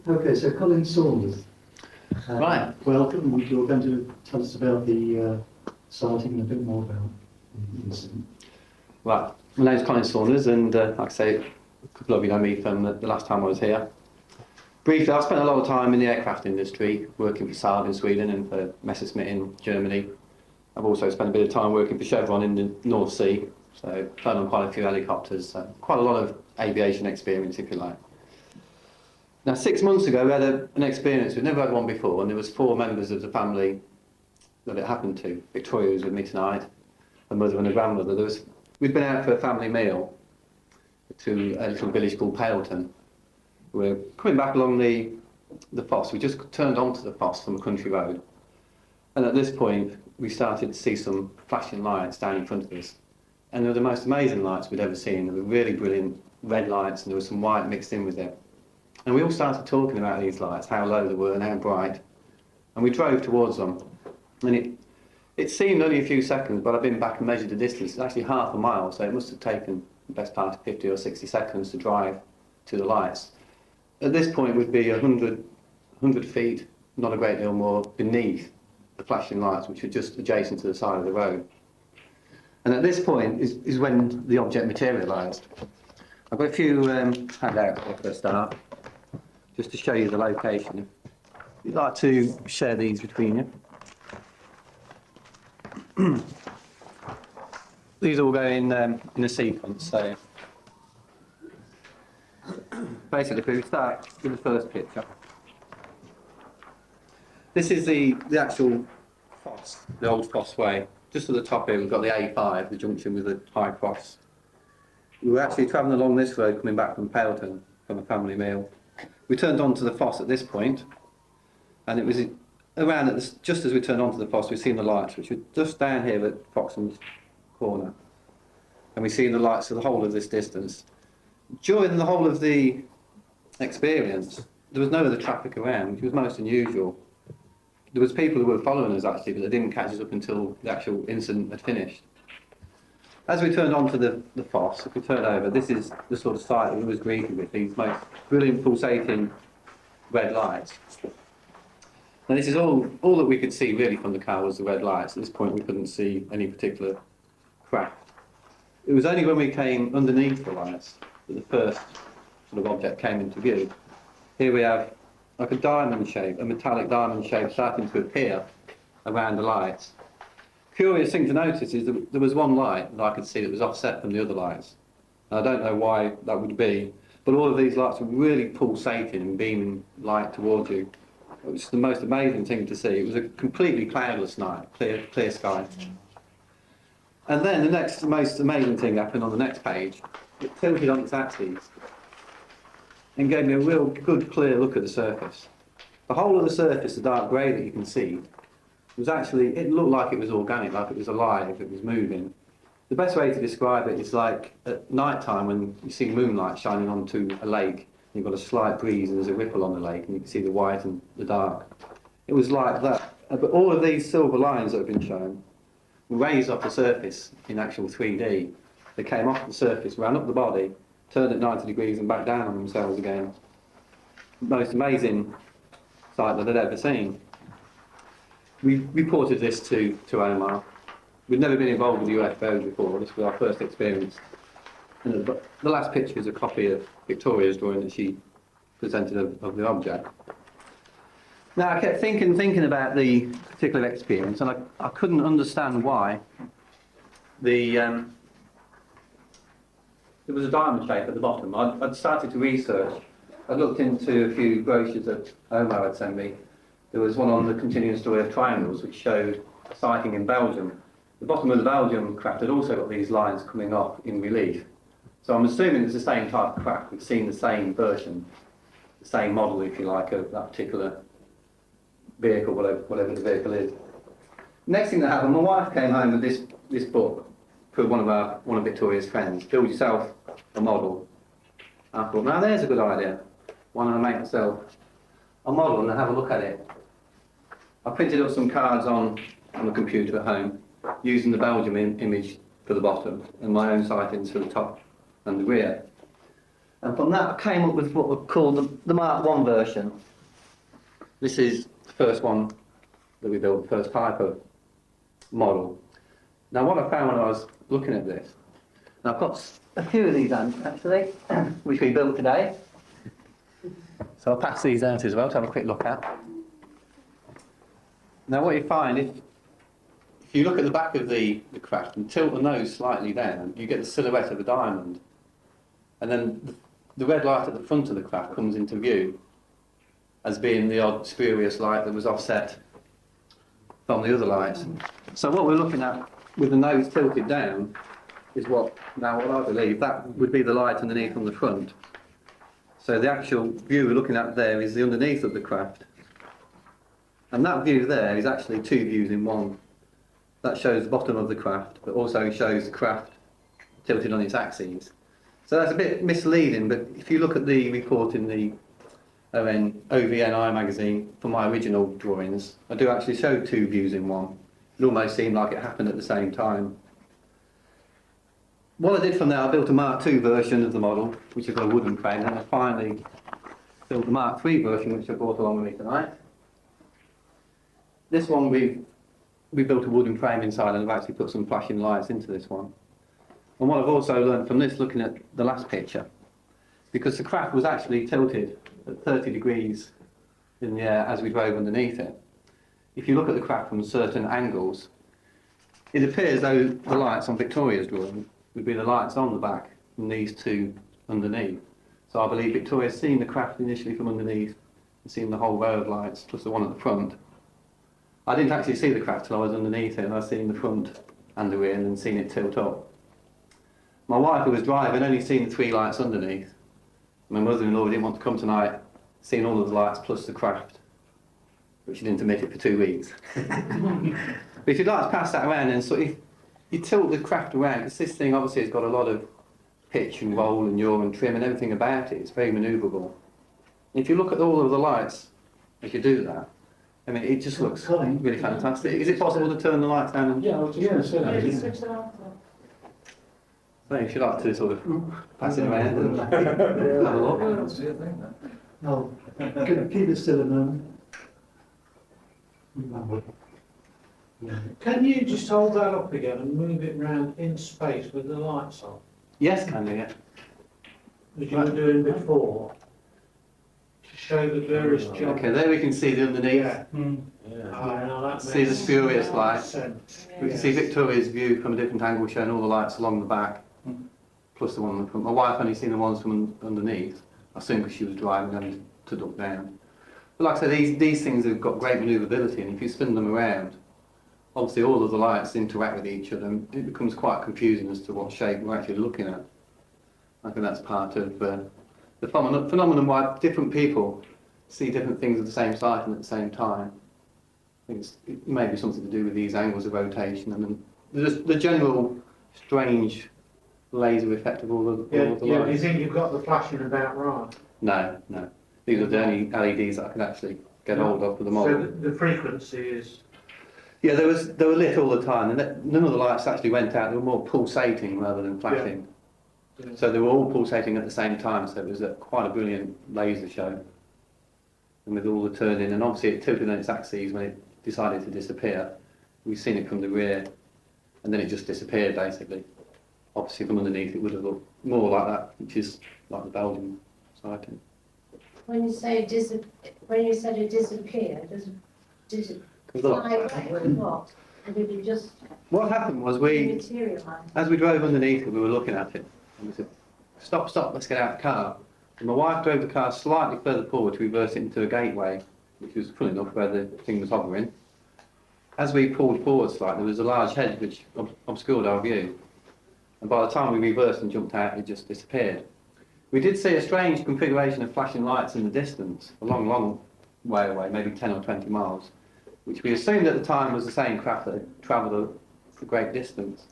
Okay, so Colin Saunders. Right. Welcome. You're going to tell us about the sighting and a bit more about the incident. Right. My name's Colin Saunders, and like I say, a couple of you know me from the last time I was here. Briefly, I spent a lot of time in the aircraft industry, working for SAAB in Sweden and for Messerschmitt in Germany. I've also spent a bit of time working for Chevron in the North Sea, so flown on quite a few helicopters, so quite a lot of aviation experience, if you like. Now, 6 months ago, we had an experience. We'd never had one before, and there was 4 members of the family that it happened to. Victoria was with me tonight, a mother and a grandmother. We'd been out for a family meal to a little village called Paleton. We were coming back along the fosse. We just turned onto the fosse from a country road, and at this point, we started to see some flashing lights down in front of us. And they were the most amazing lights we'd ever seen. They were really brilliant red lights, and there was some white mixed in with it. And we all started talking about these lights, how low they were and how bright. And we drove towards them. And it seemed only a few seconds, but I've been back and measured the distance. It's actually half a mile, so it must have taken the best part of 50 or 60 seconds to drive to the lights. At this point, we'd be 100 feet, not a great deal more, beneath the flashing lights, which were just adjacent to the side of the road. And at this point is when the object materialised. I've got a few handouts here for a start, just to show you the location. If you'd like to share these between you. These all go in a sequence, so basically if we start with the first picture. This is the actual fosse, the old fosse way. Just at the top here we've got the A5, the junction with the High Cross. We were actually travelling along this road coming back from Paleton from a family meal. We turned onto the fosse at this point, and it was around at this, just as we turned onto the fosse, we've seen the lights, which were just down here at Foxham's corner. And we've seen the lights for the whole of this distance. During the whole of the experience, there was no other traffic around, which was most unusual. There was people who were following us actually, but they didn't catch us up until the actual incident had finished. As we turned onto the fosse, if we turn over, this is the sort of sight that we was greeted with, these most brilliant pulsating red lights. Now this is all that we could see really from the car was the red lights. At this point we couldn't see any particular craft. It was only when we came underneath the lights that the first sort of object came into view. Here we have like a diamond shape, a metallic diamond shape starting to appear around the lights. Curious thing to notice is that there was one light that I could see that was offset from the other lights. And I don't know why that would be, but all of these lights were really pulsating and beaming light towards you. It was the most amazing thing to see. It was a completely cloudless night, clear sky. And then the next most amazing thing happened on the next page. It tilted on its axis and gave me a real good clear look at the surface. The whole of the surface, the dark grey that you can see, was actually, it looked like it was organic, like it was alive, it was moving. The best way to describe it is like at night time when you see moonlight shining onto a lake, you've got a slight breeze and there's a ripple on the lake and you can see the white and the dark. It was like that. But all of these silver lines that have been shown were raised off the surface in actual 3D. They came off the surface, ran up the body, turned at 90 degrees and back down on themselves again. Most amazing sight that I'd ever seen. We reported this to Omar. We'd never been involved with UFOs before. This was our first experience. And the last picture is a copy of Victoria's drawing that she presented of the object. Now I kept thinking about the particular experience, and I couldn't understand why there was a diamond shape at the bottom. I'd started to research. I looked into a few brochures that Omar had sent me. There was one on the continuing story of triangles, which showed a sighting in Belgium. The bottom of the Belgium craft had also got these lines coming off in relief. So I'm assuming it's the same type of craft. We've seen the same version, the same model, if you like, of that particular vehicle, whatever the vehicle is. Next thing that happened, my wife came home with this book for one of Victoria's friends. Build yourself a model. I thought, now there's a good idea. Why don't I make myself a model and have a look at it? I printed up some cards on the computer at home, using the Belgium image for the bottom and my own sightings for the top and the rear. And from that, I came up with what we call the Mark 1 version. This is the first one that we built, the first type of model. Now, what I found when I was looking at this, and I've got a few of these actually, which we built today. So I'll pass these out as well to have a quick look at. Now, what you find, if you look at the back of the craft and tilt the nose slightly down, you get the silhouette of a diamond. And then the red light at the front of the craft comes into view as being the odd spurious light that was offset from the other lights. So what we're looking at with the nose tilted down is what I believe that would be the light underneath on the front. So the actual view we're looking at there is the underneath of the craft. And that view there is actually two views in one. That shows the bottom of the craft, but also shows the craft tilted on its axes. So that's a bit misleading, but if you look at the report in the OVNI magazine for my original drawings, I do actually show two views in one. It almost seemed like it happened at the same time. What I did from there, I built a Mark II version of the model, which has got a wooden frame, and I finally built the Mark III version, which I brought along with me tonight. This one we built a wooden frame inside, and I've actually put some flashing lights into this one. And what I've also learned from this, looking at the last picture, because the craft was actually tilted at 30 degrees in the air as we drove underneath it. If you look at the craft from certain angles, it appears though the lights on Victoria's drawing would be the lights on the back and these two underneath. So I believe Victoria's seen the craft initially from underneath and seen the whole row of lights plus the one at the front. I didn't actually see the craft till I was underneath it, and I've seen the front and the rear and then seen it tilt up. My wife, who was driving, only seen the three lights underneath. My mother-in-law didn't want to come tonight, seeing all of the lights plus the craft, but she didn't admit it for 2 weeks. But if you'd like to pass that around, and sort of, you tilt the craft around, because this thing obviously has got a lot of pitch and roll and yaw and trim and everything about it. It's very manoeuvrable. If you look at all of the lights as you do that, I mean, it just looks really fantastic. Is it possible to turn the lights down? Yeah, I was just going to say that. Yeah, switch them off. So if you'd like to sort of pass it around and have a look. No, keep it still a moment. Can you just hold that up again and move it round in space with the lights on? Yes, can do, yeah. As you were doing before, to show the various jobs. Okay, there we can see the underneath. Yeah. Now that See the makes spurious light. sense. We can see Victoria's view from a different angle, showing all the lights along the back, plus the one on the front. My wife only seen the ones from underneath, I assume because she was driving and to look down. But like I said, these things have got great manoeuvrability, and if you spin them around, obviously all of the lights interact with each other, and it becomes quite confusing as to what shape we're actually looking at. I think that's part of the phenomenon why different people see different things at the same site and at the same time. I think it may be something to do with these angles of rotation and then the general strange laser effect of all of the Yeah, lights. do you think you've got the flashing about right? No. These are the only LEDs that I can actually get hold of for the model. So the frequency is... Yeah, they were lit all the time, and none of the lights actually went out. They were more pulsating rather than flashing. Yeah. So they were all pulsating at the same time, so it was quite a brilliant laser show. And with all the turning, and obviously it tilted on its axes when it decided to disappear. We've seen it from the rear, and then it just disappeared basically. Obviously from underneath it would have looked more like that, which is like the Belgian sighting. When you say when you said it disappeared, did it fly away or what? And did it just What happened was we, materialise? as we drove underneath it, we were looking at it, and we said, stop, let's get out of the car. And my wife drove the car slightly further forward to reverse it into a gateway, which was full enough where the thing was hovering. As we pulled forward slightly, there was a large hedge which obscured our view. And by the time we reversed and jumped out, it just disappeared. We did see a strange configuration of flashing lights in the distance, a long way away, maybe 10 or 20 miles, which we assumed at the time was the same craft that had travelled a great distance.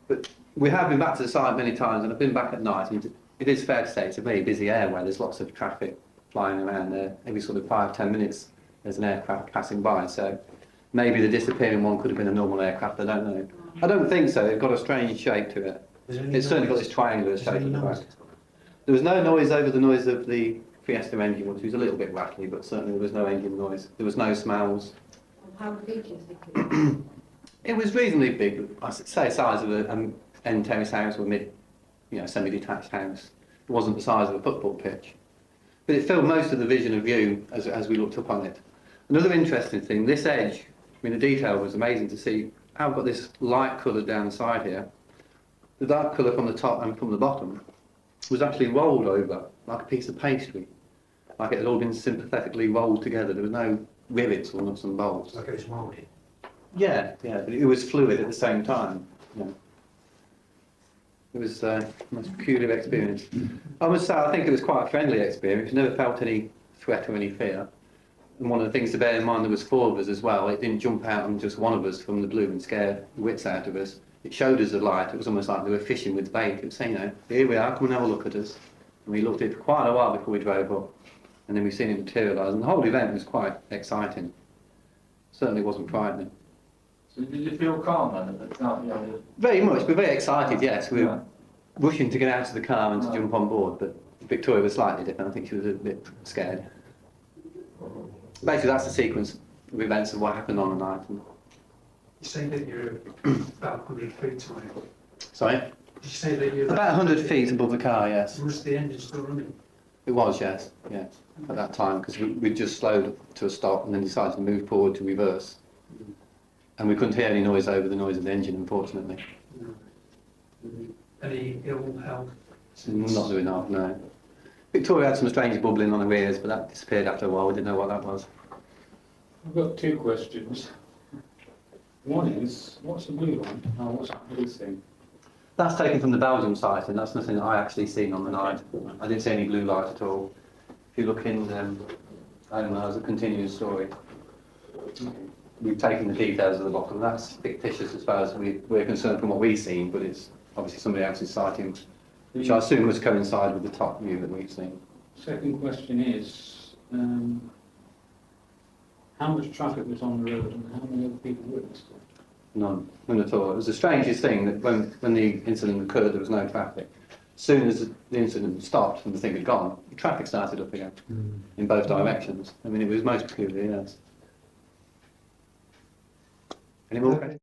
But we have been back to the site many times, and I've been back at night, and it is fair to say it's a very busy airway. There's lots of traffic flying around there. Every sort of 5-10 minutes there's an aircraft passing by, so maybe the disappearing one could have been a normal aircraft, I don't know. I don't think so, it's got a strange shape to it. It's certainly got this triangular shape at the back. There was no noise over the noise of the Fiesta engine, which was a little bit rattly, but certainly there was no engine noise. There was no smells. How big do you think it was? It was reasonably big. I say size of an end terrace house or mid, semi-detached house. It wasn't the size of a football pitch, but it filled most of the vision of view as we looked up on it. Another interesting thing, this edge. I mean, the detail was amazing to see. I've got this light colour down the side here. The dark colour from the top and from the bottom was actually rolled over like a piece of pastry, like it had all been sympathetically rolled together. There was no rivets or nuts and bolts. Like it was moulded. Yeah, but it was fluid at the same time. Yeah. It was a most peculiar experience. I must say, I think it was quite a friendly experience. Never felt any threat or any fear. And one of the things to bear in mind, there was 4 of us as well. It didn't jump out on just one of us from the blue and scare the wits out of us. It showed us the light. It was almost like they were fishing with bait. It was saying, here we are, come and have a look at us. And we looked at it for quite a while before we drove up. And then we've seen it materialise. And the whole event was quite exciting. Certainly wasn't frightening. So did you feel calm then at the time? Very much. We're very excited, yes. We were rushing to get out of the car and to jump on board. But Victoria was slightly different. I think she was a bit scared. Basically, that's the sequence of events of what happened on the night. You say that you're about 100 feet away. Sorry? Did you say that you're About 100 feet above the car, yes. Was the engine still running? It was, yes, at that time, because we just slowed to a stop and then decided to move forward to reverse. And we couldn't hear any noise over the noise of the engine, unfortunately. Any ill health? Not doing that, no. Victoria had some strange bubbling on her ears, but that disappeared after a while. We didn't know what that was. I've got 2 questions. One is, what's the blue one? Oh, what's that blue thing? That's taken from the Belgium site, and that's nothing that I actually seen on the night. I didn't see any blue light at all. If you look in, I don't know, as a continuous story. We've taken the details of the bottom. That's fictitious as far as we're concerned from what we've seen, but it's obviously somebody else's sighting, which I assume must coincide with the top view that we've seen. Second question is, how much traffic was on the road and how many other people witnessed it? None at all. It was the strangest thing that when the incident occurred, there was no traffic. As soon as the incident stopped and the thing had gone, the traffic started up again in both directions. I mean, it was most peculiar, yes. Any more questions?